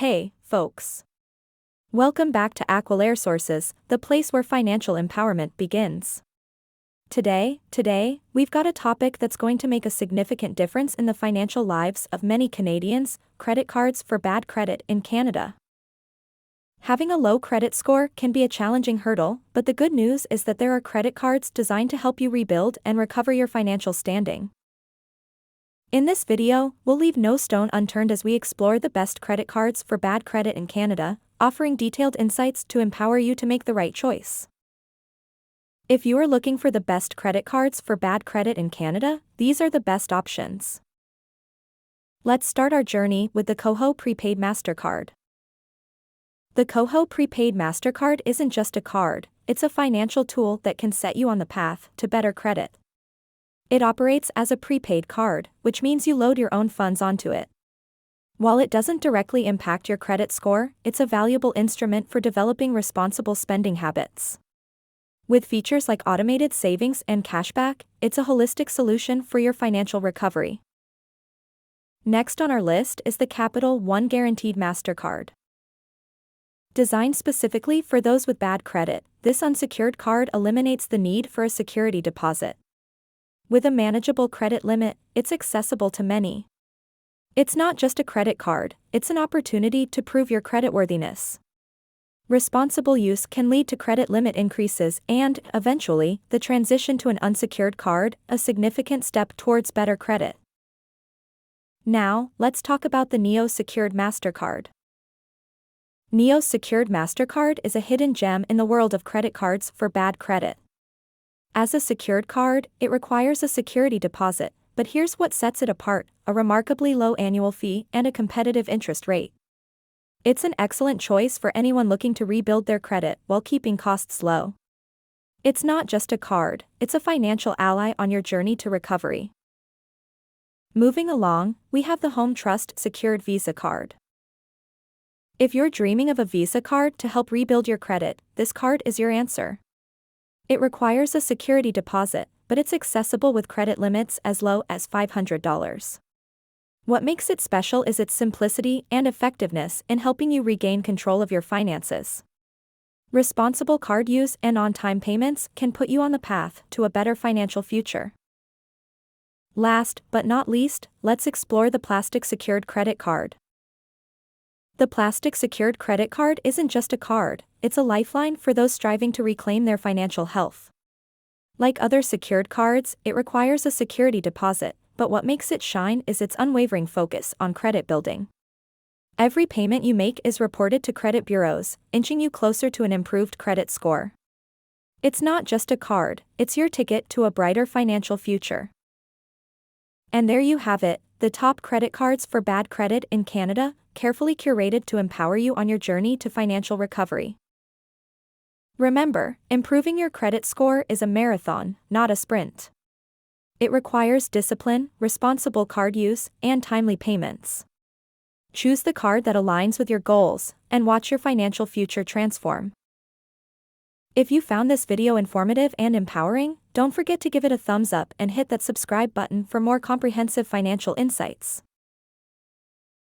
Hey, folks. Welcome back to Aqualair Sources, the place where financial empowerment begins. Today, we've got a topic that's going to make a significant difference in the financial lives of many Canadians: credit cards for bad credit in Canada. Having a low credit score can be a challenging hurdle, but the good news is that there are credit cards designed to help you rebuild and recover your financial standing. In this video, we'll leave no stone unturned as we explore the best credit cards for bad credit in Canada, offering detailed insights to empower you to make the right choice. If you are looking for the best credit cards for bad credit in Canada, these are the best options. Let's start our journey with the KOHO Prepaid MasterCard. The KOHO Prepaid MasterCard isn't just a card, it's a financial tool that can set you on the path to better credit. It operates as a prepaid card, which means you load your own funds onto it. While it doesn't directly impact your credit score, it's a valuable instrument for developing responsible spending habits. With features like automated savings and cashback, it's a holistic solution for your financial recovery. Next on our list is the Capital One Guaranteed MasterCard. Designed specifically for those with bad credit, this unsecured card eliminates the need for a security deposit. With a manageable credit limit, it's accessible to many. It's not just a credit card, it's an opportunity to prove your creditworthiness. Responsible use can lead to credit limit increases and, eventually, the transition to an unsecured card, a significant step towards better credit. Now, let's talk about the Unsecured MasterCard. Unsecured MasterCard is a hidden gem in the world of credit cards for bad credit. As a secured card, it requires a security deposit, but here's what sets it apart: a remarkably low annual fee and a competitive interest rate. It's an excellent choice for anyone looking to rebuild their credit while keeping costs low. It's not just a card, it's a financial ally on your journey to recovery. Moving along, we have the Home Trust Secured Visa Card. If you're dreaming of a Visa card to help rebuild your credit, this card is your answer. It requires a security deposit, but it's accessible with credit limits as low as $500. What makes it special is its simplicity and effectiveness in helping you regain control of your finances. Responsible card use and on-time payments can put you on the path to a better financial future. Last but not least, let's explore the Plastic Secured Credit Card. The Plastic Secured Credit Card isn't just a card, it's a lifeline for those striving to reclaim their financial health. Like other secured cards, it requires a security deposit, but what makes it shine is its unwavering focus on credit building. Every payment you make is reported to credit bureaus, inching you closer to an improved credit score. It's not just a card, it's your ticket to a brighter financial future. And there you have it, the top credit cards for bad credit in Canada, carefully curated to empower you on your journey to financial recovery. Remember, improving your credit score is a marathon, not a sprint. It requires discipline, responsible card use, and timely payments. Choose the card that aligns with your goals, and watch your financial future transform. If you found this video informative and empowering, don't forget to give it a thumbs up and hit that subscribe button for more comprehensive financial insights.